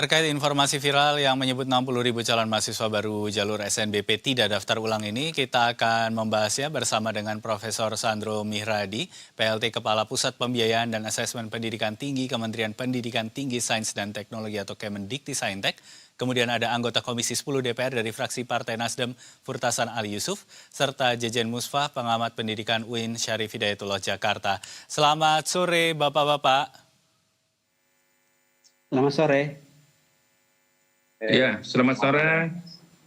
Terkait informasi viral yang menyebut 60.000 calon mahasiswa baru jalur SNBP tidak daftar ulang ini, kita akan membahasnya bersama dengan Profesor Sandro Mihradi, PLT Kepala Pusat Pembiayaan dan Asesmen Pendidikan Tinggi Kementerian Pendidikan Tinggi Sains dan Teknologi atau Kemendikti-Saintek. Kemudian ada anggota Komisi 10 DPR dari fraksi Partai Nasdem, Furtasan Ali Yusuf, serta Jejen Musfah, pengamat pendidikan UIN Syarif Hidayatullah Jakarta. Selamat sore Bapak-Bapak. Selamat sore. Ya, selamat sore.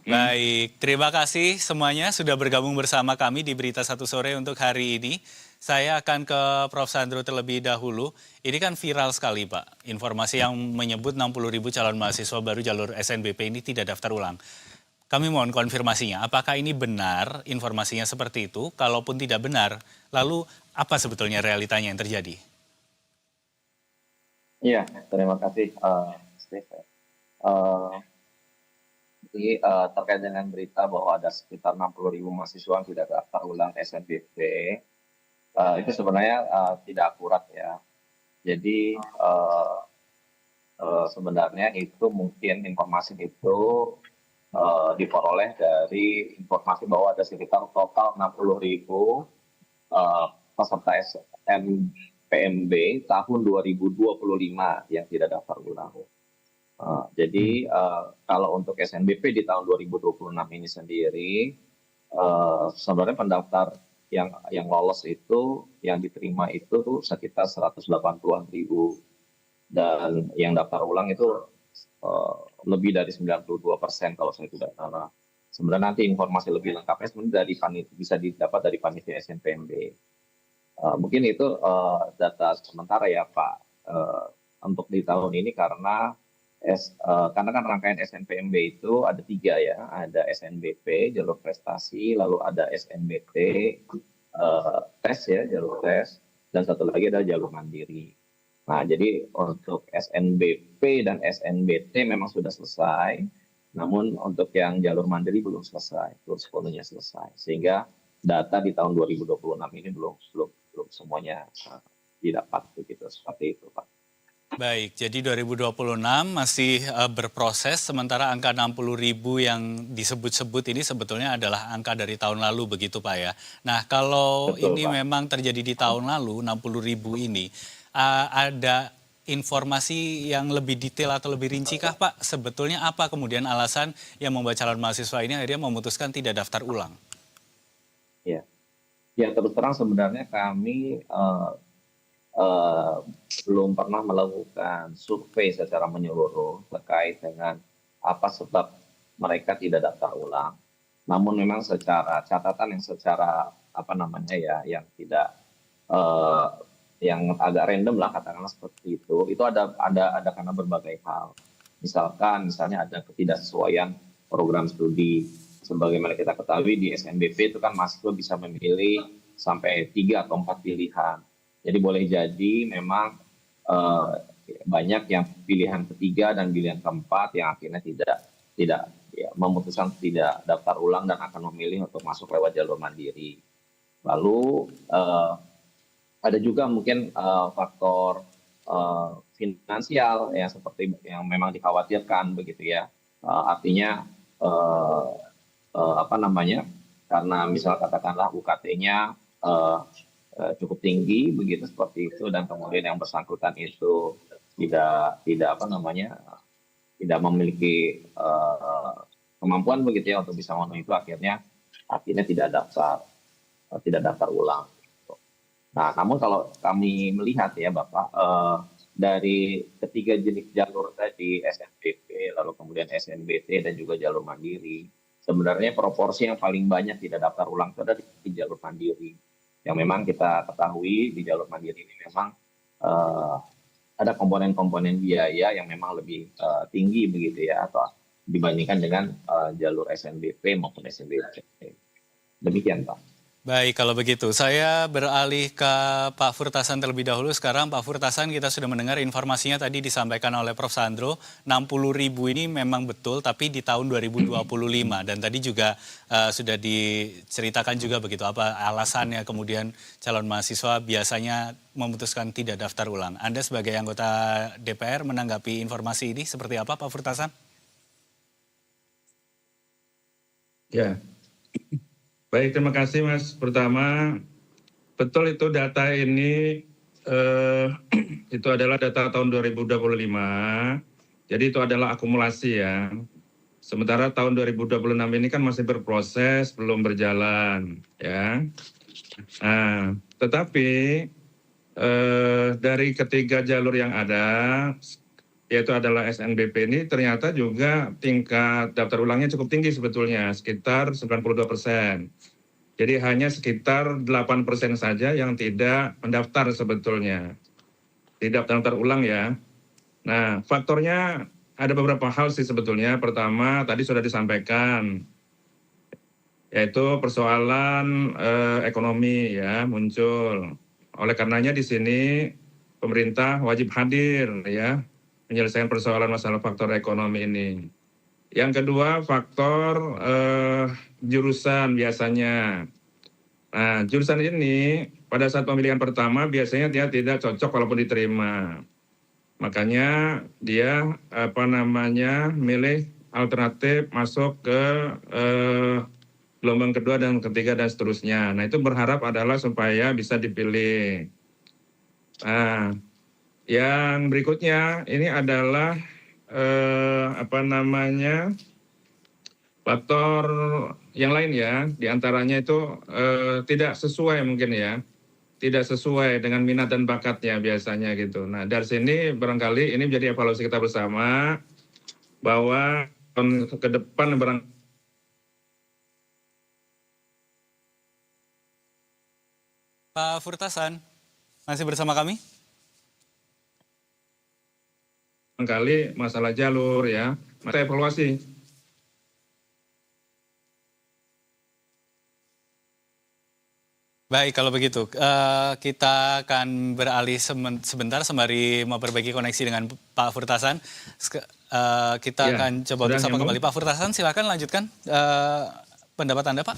Baik, terima kasih semuanya sudah bergabung bersama kami di Berita Satu Sore untuk hari ini. Saya akan ke Prof. Sandro terlebih dahulu. Ini kan viral sekali Pak, informasi yang menyebut 60.000 calon mahasiswa baru jalur SNBP ini tidak daftar ulang. Kami mohon konfirmasinya, apakah ini benar informasinya seperti itu? Kalaupun tidak benar, lalu apa sebetulnya realitanya yang terjadi? Iya, terima kasih, Steve. Jadi terkait dengan berita bahwa ada sekitar 60.000 mahasiswa yang tidak daftar ulang SNBP, itu sebenarnya tidak akurat ya. Jadi sebenarnya itu mungkin informasi itu diperoleh dari informasi bahwa ada sekitar total 60.000 peserta SNPMB tahun 2025 yang tidak daftar ulang. Jadi kalau untuk SNBP di tahun 2026 ini sendiri, sebenarnya pendaftar yang lolos itu, yang diterima itu tuh sekitar 180-an ribu, dan yang daftar ulang itu lebih dari 92% kalau saya tidak salah. Sebenarnya nanti informasi lebih lengkapnya sebenarnya bisa didapat dari panitia SNPMB. Mungkin itu data sementara ya Pak, untuk di tahun ini karena kan rangkaian SNPMB itu ada 3 ya, ada SNBP jalur prestasi, lalu ada SNBT tes ya, jalur tes, dan satu lagi ada jalur mandiri. Nah, jadi untuk SNBP dan SNBT memang sudah selesai, namun untuk yang jalur mandiri belum selesai, belum sepenuhnya selesai, sehingga data di tahun 2026 ini belum semuanya didapat begitu, seperti itu Pak. Baik, jadi 2026 masih berproses, sementara angka 60.000 yang disebut-sebut ini sebetulnya adalah angka dari tahun lalu begitu Pak ya. Nah kalau Betul, ini Pak. memang terjadi di tahun lalu 60.000 ini, ada informasi yang lebih detail atau lebih rinci kah Pak? Sebetulnya apa kemudian alasan yang membuat calon mahasiswa ini akhirnya memutuskan tidak daftar ulang? Ya terus terang sebenarnya kami belum pernah melakukan survei secara menyeluruh terkait dengan apa sebab mereka tidak daftar ulang. Namun memang secara catatan yang secara yang tidak yang agak random lah katakanlah seperti itu ada karena berbagai hal. Misalnya ada ketidaksesuaian program studi. Sebagaimana kita ketahui di SNBP itu kan mahasiswa bisa memilih sampai 3 atau 4 pilihan. Jadi boleh jadi memang banyak yang pilihan ketiga dan pilihan keempat yang akhirnya tidak memutuskan tidak daftar ulang dan akan memilih untuk masuk lewat jalur mandiri. Lalu ada juga mungkin faktor finansial yang seperti yang memang dikhawatirkan begitu ya. Artinya karena misal katakanlah UKT-nya cukup tinggi begitu seperti itu, dan kemudian yang bersangkutan itu tidak memiliki kemampuan begitu ya untuk bisa memenuhi itu, akhirnya tidak daftar ulang. Nah, namun kalau kami melihat ya Bapak, dari ketiga jenis jalur tadi, SNBP, lalu kemudian SNBT dan juga jalur mandiri, sebenarnya proporsi yang paling banyak tidak daftar ulang itu ada di jalur mandiri. Yang memang kita ketahui di jalur mandiri ini memang ada komponen-komponen biaya yang memang lebih tinggi begitu ya, atau dibandingkan dengan jalur SNBP maupun SNBT. Demikian Pak. Baik, kalau begitu saya beralih ke Pak Furtasan terlebih dahulu. Sekarang Pak Furtasan, kita sudah mendengar informasinya tadi disampaikan oleh Prof. Sandro, 60.000 ini memang betul, tapi di tahun 2025. Dan tadi juga sudah diceritakan juga begitu, apa alasannya kemudian calon mahasiswa biasanya memutuskan tidak daftar ulang. Anda sebagai anggota DPR menanggapi informasi ini seperti apa Pak Furtasan? Ya, baik, terima kasih Mas. Pertama, betul itu data ini itu adalah data tahun 2025. Jadi itu adalah akumulasi ya. Sementara tahun 2026 ini kan masih berproses, belum berjalan ya. Nah, tetapi dari ketiga jalur yang ada, yaitu adalah SNBP ini ternyata juga tingkat daftar ulangnya cukup tinggi sebetulnya, sekitar 92%. Jadi hanya sekitar 8% saja yang tidak mendaftar sebetulnya. Tidak daftar ulang ya. Nah, faktornya ada beberapa hal sih sebetulnya. Pertama, tadi sudah disampaikan, yaitu persoalan ekonomi ya muncul. Oleh karenanya di sini pemerintah wajib hadir ya, menyelesaikan persoalan masalah faktor ekonomi ini. Yang kedua, faktor jurusan biasanya. Nah, jurusan ini pada saat pemilihan pertama biasanya dia tidak cocok walaupun diterima. Makanya dia milih alternatif masuk ke gelombang kedua dan ketiga dan seterusnya. Nah, itu berharap adalah supaya bisa dipilih. Nah, yang berikutnya ini adalah faktor yang lain ya, diantaranya itu tidak sesuai mungkin ya, tidak sesuai dengan minat dan bakatnya biasanya gitu. Nah, dari sini barangkali ini menjadi evaluasi kita bersama bahwa ke depan Pak Furtasan, masih bersama kami? barangkali masalah jalur ya, maka evaluasi. Baik, kalau begitu kita akan beralih sebentar sembari memperbaiki koneksi dengan Pak Furtasan. Kita Ya, akan coba sudah untuk sapa nyambung? kembali. Pak Furtasan, silakan lanjutkan pendapat Anda, Pak.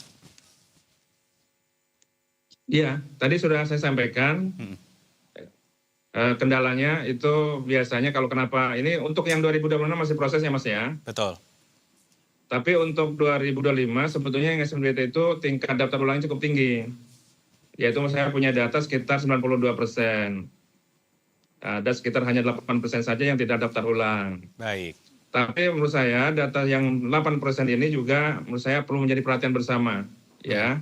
Iya, tadi sudah saya sampaikan. Kendalanya itu biasanya kalau kenapa ini untuk yang 2026 masih proses ya Mas ya. Betul. Tapi untuk 2025 sebetulnya yang SNBT itu tingkat daftar ulangnya cukup tinggi. Yaitu saya punya data sekitar 92%. Ada sekitar hanya 8% saja yang tidak daftar ulang. Baik. Tapi menurut saya data yang 8% ini juga menurut saya perlu menjadi perhatian bersama. Ya.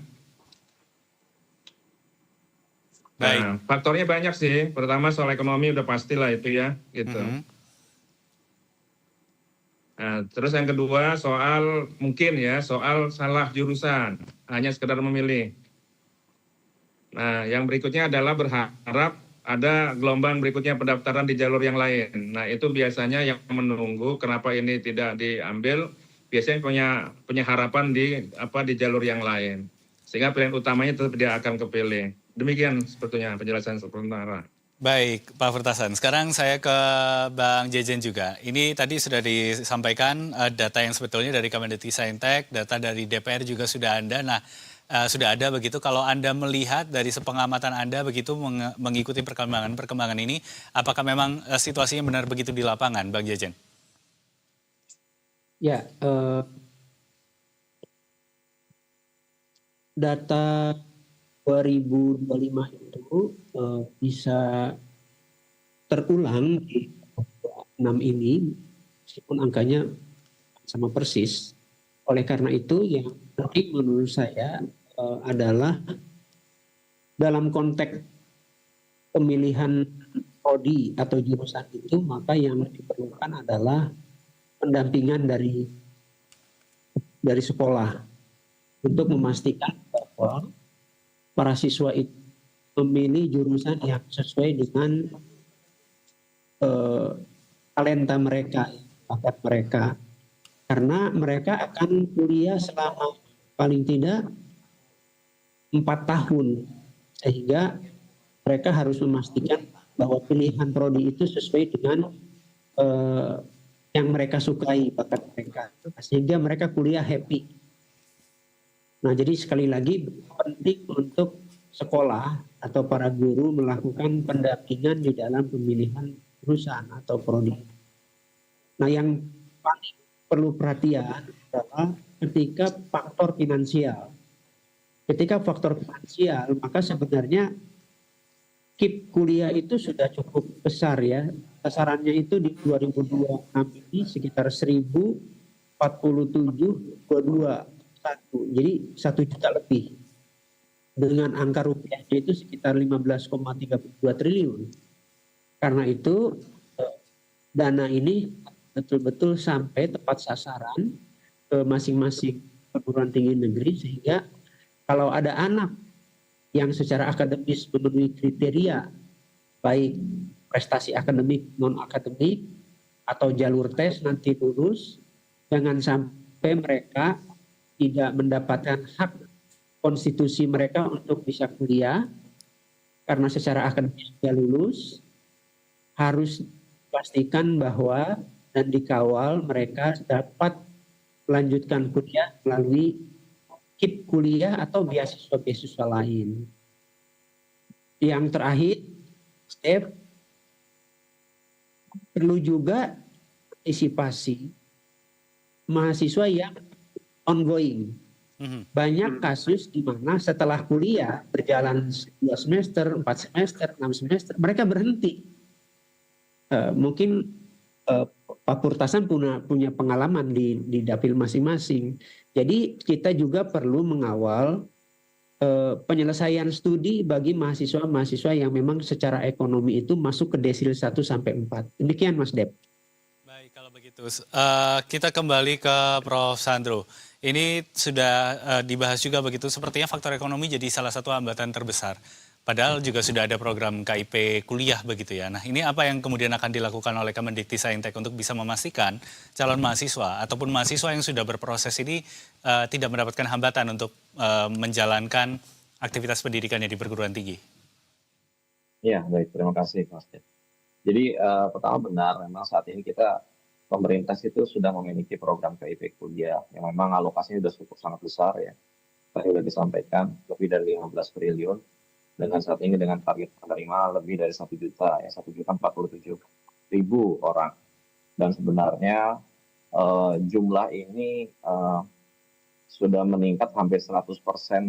Baik. Nah, faktornya banyak sih. Pertama soal ekonomi udah pastilah itu ya, gitu. Nah, terus yang kedua soal mungkin ya soal salah jurusan, hanya sekedar memilih. Nah, yang berikutnya adalah berharap ada gelombang berikutnya pendaftaran di jalur yang lain. Nah, itu biasanya yang menunggu kenapa ini tidak diambil, biasanya punya harapan di jalur yang lain. Sehingga pilihan utamanya tetap dia akan kepilih. Demikian sebetulnya penjelasan sementara. Baik, Pak Furtasan. Sekarang saya ke Bang Jejen juga. Ini tadi sudah disampaikan data yang sebetulnya dari Kemendikbudristek, data dari DPR juga sudah ada. Nah, sudah ada begitu. Kalau Anda melihat dari sepengamatan Anda begitu mengikuti perkembangan ini, apakah memang situasinya benar begitu di lapangan, Bang Jejen? Ya, data 2025 itu bisa terulang di 6 ini, meskipun angkanya sama persis. Oleh karena itu, yang penting menurut saya adalah dalam konteks pemilihan prodi atau jurusan itu, maka yang diperlukan adalah pendampingan dari sekolah untuk memastikan bahwa para siswa itu memilih jurusan yang sesuai dengan talenta mereka, bakat mereka. Karena mereka akan kuliah selama paling tidak tahun, sehingga mereka harus memastikan bahwa pilihan prodi itu sesuai dengan yang mereka sukai, bakat mereka, sehingga mereka kuliah happy. Nah, jadi sekali lagi penting untuk sekolah atau para guru melakukan pendampingan di dalam pemilihan jurusan atau prodi. Nah, yang paling perlu perhatian adalah ketika faktor finansial. Ketika faktor finansial, maka sebenarnya KIP kuliah itu sudah cukup besar ya. Sasarannya itu di 2026 ini sekitar 1047,22. Jadi 1 juta lebih. Dengan angka rupiahnya itu sekitar 15,32 triliun. Karena itu dana ini betul-betul sampai tepat sasaran ke masing-masing perguruan tinggi negeri, sehingga kalau ada anak yang secara akademis memenuhi kriteria baik prestasi akademik, non akademik atau jalur tes nanti lulus, jangan sampai mereka tidak mendapatkan hak konstitusi mereka untuk bisa kuliah karena secara akademis sudah lulus. Harus pastikan bahwa dan dikawal mereka dapat melanjutkan kuliah melalui KIP kuliah atau beasiswa-beasiswa lain. Yang terakhir, Steph, perlu juga antisipasi mahasiswa yang ongoing. Banyak kasus di mana setelah kuliah berjalan 2 semester, 4 semester, 6 semester, mereka berhenti. Mungkin Pak Purtasan punya pengalaman di dapil masing-masing. Jadi kita juga perlu mengawal penyelesaian studi bagi mahasiswa-mahasiswa yang memang secara ekonomi itu masuk ke desil 1 sampai 4. Demikian Mas Dep. Baik, kalau begitu kita kembali ke Prof. Sandro. Ini sudah dibahas juga begitu, sepertinya faktor ekonomi jadi salah satu hambatan terbesar. Padahal juga sudah ada program KIP kuliah begitu ya. Nah, ini apa yang kemudian akan dilakukan oleh Kemendikti-Saintek untuk bisa memastikan calon mahasiswa ataupun mahasiswa yang sudah berproses ini tidak mendapatkan hambatan untuk menjalankan aktivitas pendidikannya di perguruan tinggi? Ya, baik. Terima kasih, Mas. Jadi pertama benar, memang saat ini pemerintah itu sudah memiliki program KIP kuliah yang memang alokasinya sudah cukup sangat besar ya. Tadi sudah disampaikan lebih dari 15 triliun. Dengan saat ini dengan target penerima lebih dari 1 juta ya, 1.047.000 orang. Dan sebenarnya jumlah ini sudah meningkat hampir 100%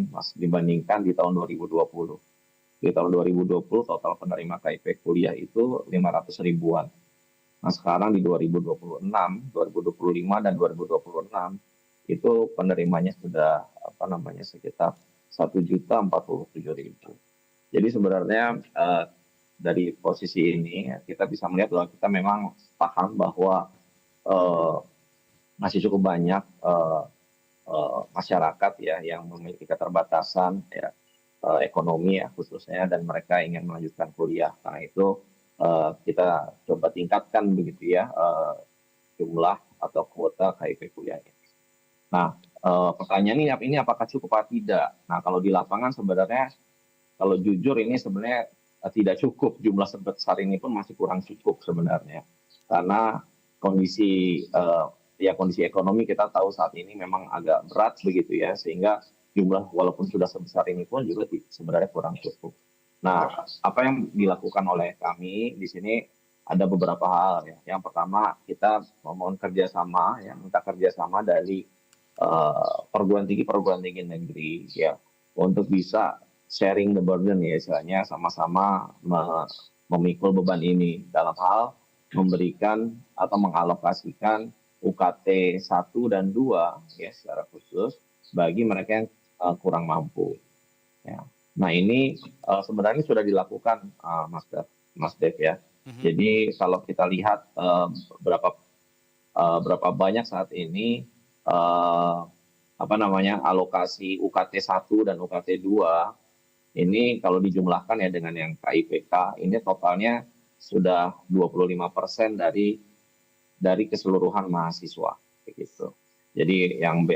Mas dibandingkan di tahun 2020. Di tahun 2020 total penerima KIP kuliah itu 500 ribuan. Nah sekarang di 2026, 2025 dan 2026 itu penerimanya sudah sekitar 1.047.000. Jadi sebenarnya dari posisi ini kita bisa melihat bahwa kita memang paham bahwa masih cukup banyak masyarakat ya yang memiliki keterbatasan ya, ekonomi ya khususnya, dan mereka ingin melanjutkan kuliah. Karena itu kita coba tingkatkan begitu ya jumlah atau kuota KIP kuliah ini. Nah pertanyaan ini apakah cukup atau tidak? Nah kalau di lapangan sebenarnya kalau jujur ini sebenarnya tidak cukup, jumlah sebesar ini pun masih kurang cukup sebenarnya. Karena kondisi ekonomi kita tahu saat ini memang agak berat begitu ya, sehingga jumlah walaupun sudah sebesar ini pun juga sebenarnya kurang cukup. Nah, apa yang dilakukan oleh kami di sini ada beberapa hal ya. Yang pertama kita memohon kerjasama ya, minta kerjasama dari perguruan tinggi negeri ya untuk bisa sharing the burden ya, istilahnya sama-sama memikul beban ini dalam hal memberikan atau mengalokasikan UKT 1 dan 2 ya secara khusus bagi mereka yang kurang mampu. Ya. Nah ini sebenarnya sudah dilakukan Mas Dev ya. Jadi kalau kita lihat berapa banyak saat ini alokasi UKT 1 dan UKT 2 ini kalau dijumlahkan ya dengan yang KIPK ini totalnya sudah 25% dari keseluruhan mahasiswa begitu. Jadi yang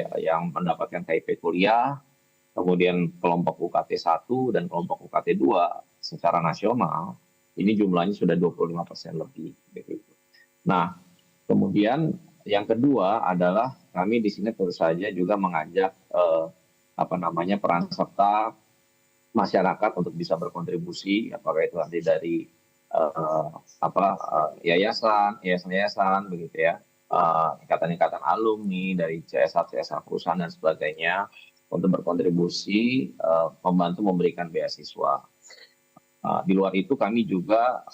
mendapatkan KIP kuliah kemudian kelompok UKT 1 dan kelompok UKT 2 secara nasional, ini jumlahnya sudah 25% lebih. Gitu. Nah, kemudian yang kedua adalah kami di sini tentu saja juga mengajak peran serta masyarakat untuk bisa berkontribusi, apakah itu nanti dari yayasan begitu ya, ikatan-ikatan alumni dari CSA perusahaan dan sebagainya untuk berkontribusi membantu memberikan beasiswa. Di luar itu kami juga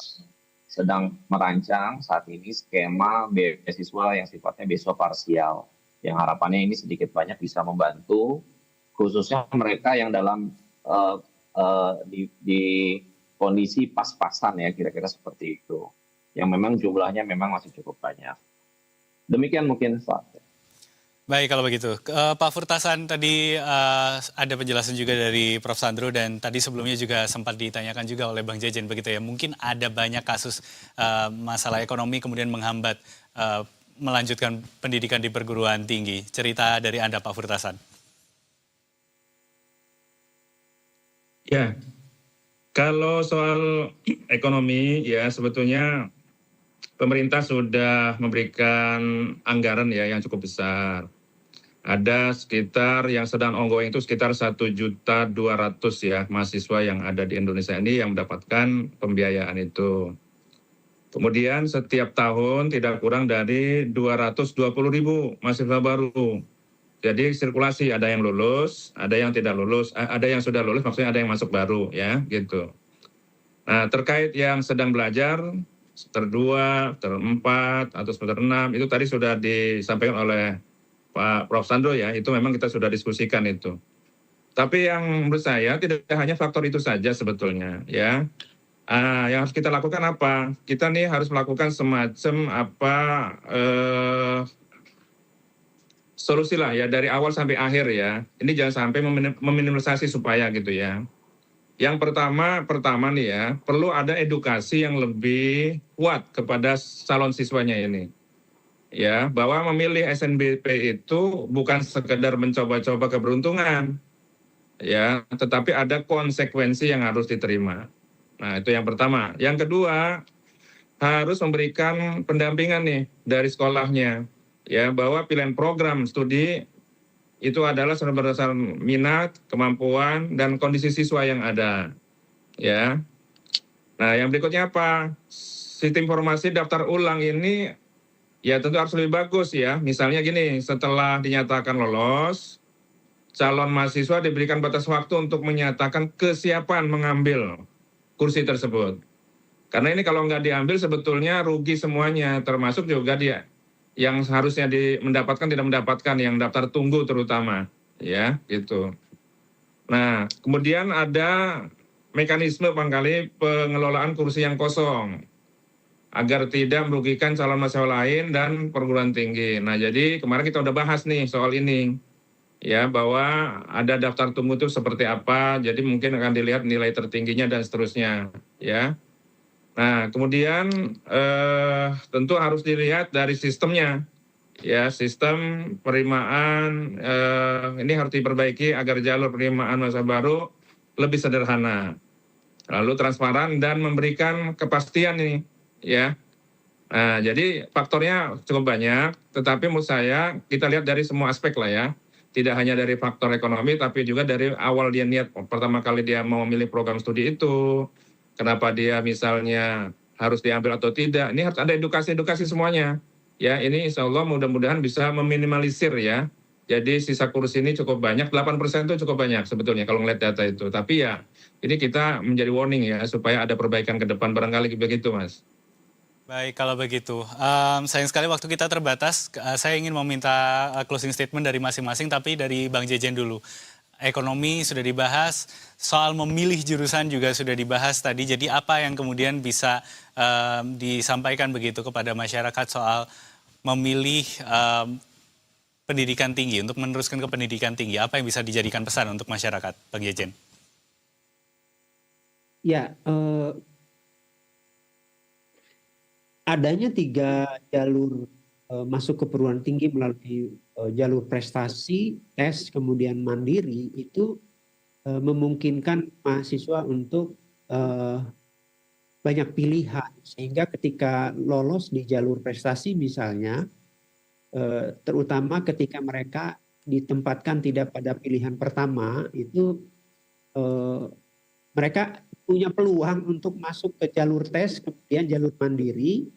sedang merancang saat ini skema beasiswa yang sifatnya beasiswa parsial, yang harapannya ini sedikit banyak bisa membantu khususnya mereka yang dalam di kondisi pas-pasan ya, kira-kira seperti itu, yang memang jumlahnya memang masih cukup banyak. Demikian mungkin Pak. Baik kalau begitu. Pak Furtasan, tadi ada penjelasan juga dari Prof. Sandro dan tadi sebelumnya juga sempat ditanyakan juga oleh Bang Jejen begitu ya. Mungkin ada banyak kasus masalah ekonomi kemudian menghambat melanjutkan pendidikan di perguruan tinggi. Cerita dari Anda Pak Furtasan. Ya, kalau soal ekonomi ya sebetulnya pemerintah sudah memberikan anggaran ya yang cukup besar. Ada sekitar yang sedang ongoing itu sekitar 1.200.000 ya mahasiswa yang ada di Indonesia ini yang mendapatkan pembiayaan itu. Kemudian setiap tahun tidak kurang dari 220.000 mahasiswa baru. Jadi sirkulasi, ada yang lulus, ada yang tidak lulus, ada yang sudah lulus, maksudnya ada yang masuk baru ya gitu. Nah terkait yang sedang belajar, semester 2, semester 4, atau semester 6, itu tadi sudah disampaikan oleh Pak Prof. Sandro ya, itu memang kita sudah diskusikan itu. Tapi yang menurut saya tidak hanya faktor itu saja sebetulnya ya. Yang harus kita lakukan apa? Kita nih harus melakukan semacam solusi lah ya dari awal sampai akhir ya. Ini jangan sampai meminimalisasi supaya gitu ya. Yang pertama nih ya, perlu ada edukasi yang lebih kuat kepada calon siswanya ini. Ya, bahwa memilih SNBP itu bukan sekedar mencoba-coba keberuntungan. Ya, tetapi ada konsekuensi yang harus diterima. Nah, itu yang pertama. Yang kedua, harus memberikan pendampingan nih dari sekolahnya. Ya, bahwa pilihan program studi itu adalah berdasarkan minat, kemampuan, dan kondisi siswa yang ada. Ya. Nah, yang berikutnya apa? Sistem informasi daftar ulang ini ya tentu harus lebih bagus ya. Misalnya gini, setelah dinyatakan lolos, calon mahasiswa diberikan batas waktu untuk menyatakan kesiapan mengambil kursi tersebut. Karena ini kalau nggak diambil sebetulnya rugi semuanya, termasuk juga dia yang harusnya mendapatkan tidak mendapatkan, yang daftar tunggu terutama, ya gitu. Nah, kemudian ada mekanisme barangkali pengelolaan kursi yang kosong agar tidak merugikan calon mahasiswa lain dan perguruan tinggi. Nah, jadi kemarin kita udah bahas nih soal ini, ya bahwa ada daftar tunggu itu seperti apa. Jadi mungkin akan dilihat nilai tertingginya dan seterusnya, ya. Nah, kemudian tentu harus dilihat dari sistemnya, ya sistem penerimaan ini harus diperbaiki agar jalur penerimaan mahasiswa baru lebih sederhana, lalu transparan dan memberikan kepastian nih, ya. Nah, jadi faktornya cukup banyak, tetapi menurut saya kita lihat dari semua aspek lah ya, tidak hanya dari faktor ekonomi, tapi juga dari awal dia niat pertama kali dia mau memilih program studi itu. Kenapa dia misalnya harus diambil atau tidak, ini harus ada edukasi semuanya. Ya, ini insya Allah mudah-mudahan bisa meminimalisir ya. Jadi sisa kursi ini cukup banyak, 8% itu cukup banyak sebetulnya kalau ngeliat data itu. Tapi ya, ini kita menjadi warning ya, supaya ada perbaikan ke depan, barangkali begitu Mas. Baik, kalau begitu. Sayang sekali waktu kita terbatas, saya ingin meminta closing statement dari masing-masing, tapi dari Bang Jejen dulu. Ekonomi sudah dibahas, soal memilih jurusan juga sudah dibahas tadi. Jadi apa yang kemudian bisa disampaikan begitu kepada masyarakat soal memilih pendidikan tinggi, untuk meneruskan ke pendidikan tinggi? Apa yang bisa dijadikan pesan untuk masyarakat, Bang Jejen? Ya, adanya 3 jalur masuk ke perguruan tinggi melalui jalur prestasi, tes, kemudian mandiri, itu memungkinkan mahasiswa untuk banyak pilihan, sehingga ketika lolos di jalur prestasi misalnya, terutama ketika mereka ditempatkan tidak pada pilihan pertama, itu mereka punya peluang untuk masuk ke jalur tes, kemudian jalur mandiri,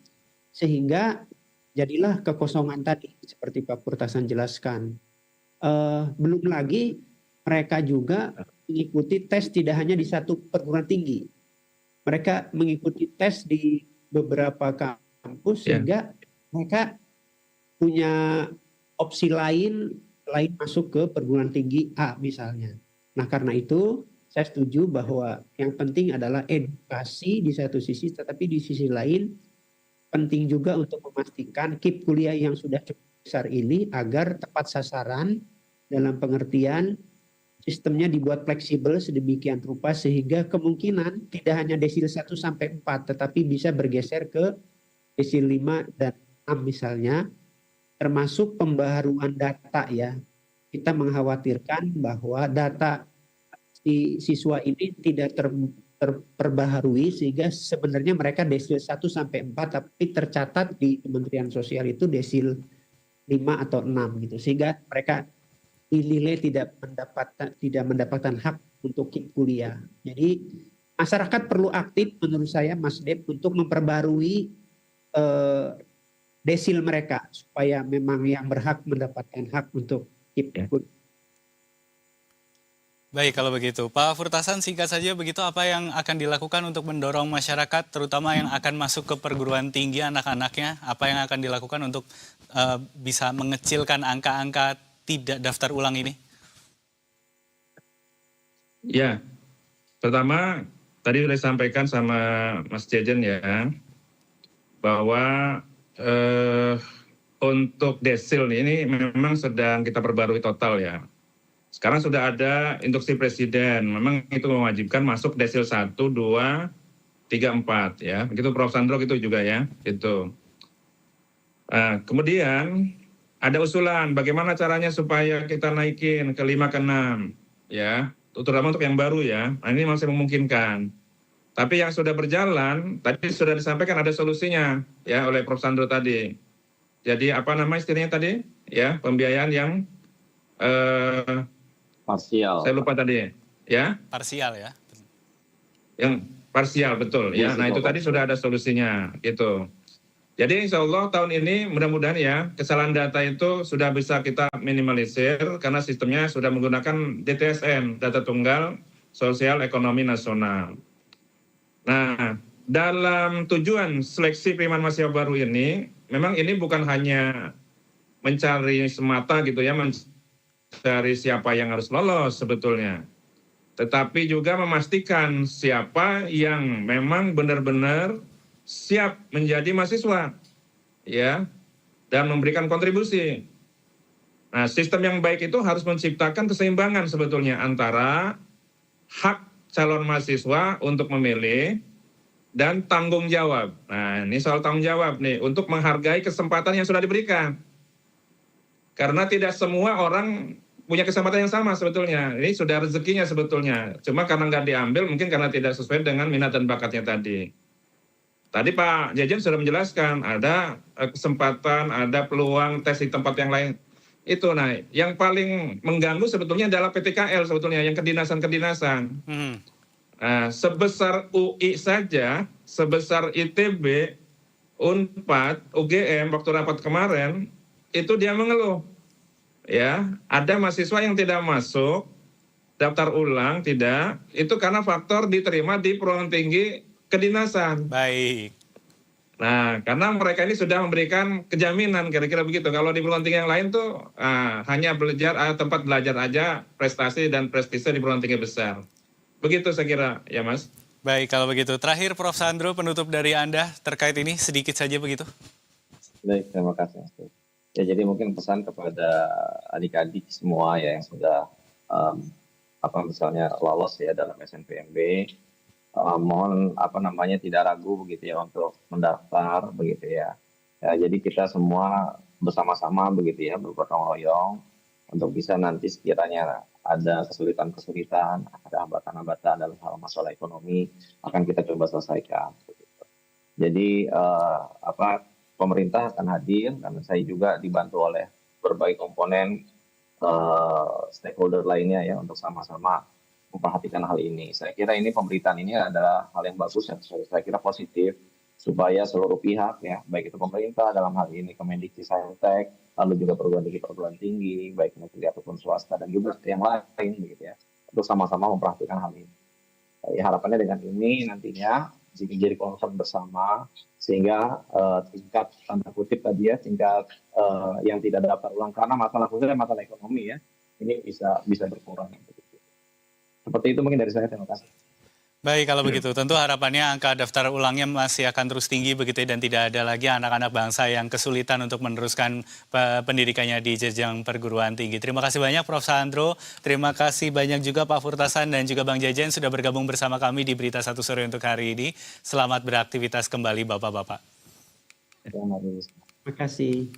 sehingga jadilah kekosongan tadi, seperti Pak Purtasan jelaskan. Belum lagi mereka juga mengikuti tes tidak hanya di satu perguruan tinggi. Mereka mengikuti tes di beberapa kampus, sehingga mereka punya opsi lain selain masuk ke perguruan tinggi A misalnya. Nah, karena itu saya setuju bahwa yang penting adalah edukasi di satu sisi, tetapi di sisi lain penting juga untuk memastikan KIP kuliah yang sudah cukup besar ini agar tepat sasaran, dalam pengertian sistemnya dibuat fleksibel sedemikian rupa sehingga kemungkinan tidak hanya desil 1 sampai 4 tetapi bisa bergeser ke desil 5 dan 6 misalnya, termasuk pembaharuan data ya. Kita mengkhawatirkan bahwa data si siswa ini tidak terperbaharui sehingga sebenarnya mereka desil 1 sampai 4 tapi tercatat di Kementerian Sosial itu desil 5 atau 6 gitu. Sehingga mereka dinilai tidak mendapatkan hak untuk KIP kuliah. Jadi masyarakat perlu aktif menurut saya Mas Dep untuk memperbarui desil mereka supaya memang yang berhak mendapatkan hak untuk KIP kuliah. Baik, kalau begitu. Pak Purtasan, singkat saja begitu apa yang akan dilakukan untuk mendorong masyarakat, terutama yang akan masuk ke perguruan tinggi anak-anaknya, apa yang akan dilakukan untuk bisa mengecilkan angka-angka tidak daftar ulang ini? Ya, pertama tadi sudah disampaikan sama Mas Jejen ya, bahwa untuk desil ini memang sedang kita perbarui total ya. Sekarang sudah ada instruksi Presiden, memang itu mewajibkan masuk desil 1, 2, 3, 4 ya. Begitu Prof. Sandro gitu juga ya, gitu. Kemudian ada usulan bagaimana caranya supaya kita naikin ke 5 ke 6 ya, terutama untuk yang baru ya. Nah, ini masih memungkinkan. Tapi yang sudah berjalan tadi sudah disampaikan ada solusinya ya oleh Prof. Sandro tadi. Jadi apa nama istilahnya tadi? Ya, pembiayaan yang Parsial. Saya lupa tadi ya. Parsial ya. Yang parsial betul ya. Nah, itu tadi sudah ada solusinya gitu. Jadi insya Allah tahun ini mudah-mudahan ya kesalahan data itu sudah bisa kita minimalisir karena sistemnya sudah menggunakan DTSN, Data Tunggal Sosial Ekonomi Nasional. Nah, dalam tujuan seleksi penerimaan mahasiswa baru ini, memang ini bukan hanya mencari semata gitu ya, mencari siapa yang harus lolos sebetulnya. Tetapi juga memastikan siapa yang memang benar-benar siap menjadi mahasiswa ya dan memberikan kontribusi. Nah, sistem yang baik itu harus menciptakan keseimbangan sebetulnya antara hak calon mahasiswa untuk memilih dan tanggung jawab. Nah, ini soal tanggung jawab nih untuk menghargai kesempatan yang sudah diberikan. Karena tidak semua orang punya kesempatan yang sama sebetulnya. Ini sudah rezekinya sebetulnya. Cuma karena nggak diambil mungkin karena tidak sesuai dengan minat dan bakatnya tadi. Tadi Pak Jejen sudah menjelaskan ada kesempatan, ada peluang tes di tempat yang lain. Itu nah, yang paling mengganggu sebetulnya adalah PTKL sebetulnya, yang kedinasan-kedinasan. Nah, sebesar UI saja, sebesar ITB, Unpad, UGM waktu rapat kemarin, itu dia mengeluh. Ya, ada mahasiswa yang tidak masuk, daftar ulang tidak, itu karena faktor diterima di perguruan tinggi kedinasan. Baik. Nah, karena mereka ini sudah memberikan kejaminan kira-kira begitu. Kalau di perguruan tinggi yang lain tuh hanya belajar tempat belajar aja, prestasi dan prestise di perguruan tinggi besar. Begitu saya kira, ya Mas. Baik, kalau begitu. Terakhir Prof. Sandro, penutup dari Anda terkait ini sedikit saja begitu. Baik, terima kasih. Ya, jadi mungkin pesan kepada adik-adik semua ya yang sudah misalnya lolos ya dalam SNPMB. Mohon tidak ragu begitu ya untuk mendaftar begitu ya. Jadi kita semua bersama-sama begitu ya bergotong royong untuk bisa nanti sekiranya ada kesulitan-kesulitan, ada hambatan-hambatan dalam hal masalah ekonomi, akan kita coba selesaikan. Jadi pemerintah akan hadir karena saya juga dibantu oleh berbagai komponen stakeholder lainnya ya untuk sama-sama memperhatikan hal ini. Saya kira ini pemberitaan ini adalah hal yang bagus ya. Saya kira positif supaya seluruh pihak ya, baik itu pemerintah dalam hal ini Kemendikbudristek, lalu juga perguruan tinggi, baik negeri ataupun swasta dan juga yang lain begitu ya, untuk sama-sama memperhatikan hal ini. Harapannya dengan ini nantinya jadi concern bersama sehingga tingkat tanda kutip tadi ya, tingkat yang tidak daftar ulang karena masalah khususnya masalah ekonomi ya, ini bisa berkurang. Seperti itu mungkin dari saya, terima kasih. Baik, kalau begitu tentu harapannya angka daftar ulangnya masih akan terus tinggi begitu ya, dan tidak ada lagi anak-anak bangsa yang kesulitan untuk meneruskan pendidikannya di jenjang perguruan tinggi. Terima kasih banyak Prof. Sandro, terima kasih banyak juga Pak Furtasan dan juga Bang Jajen sudah bergabung bersama kami di Berita Satu Sore untuk hari ini. Selamat beraktivitas kembali Bapak-Bapak. Terima kasih.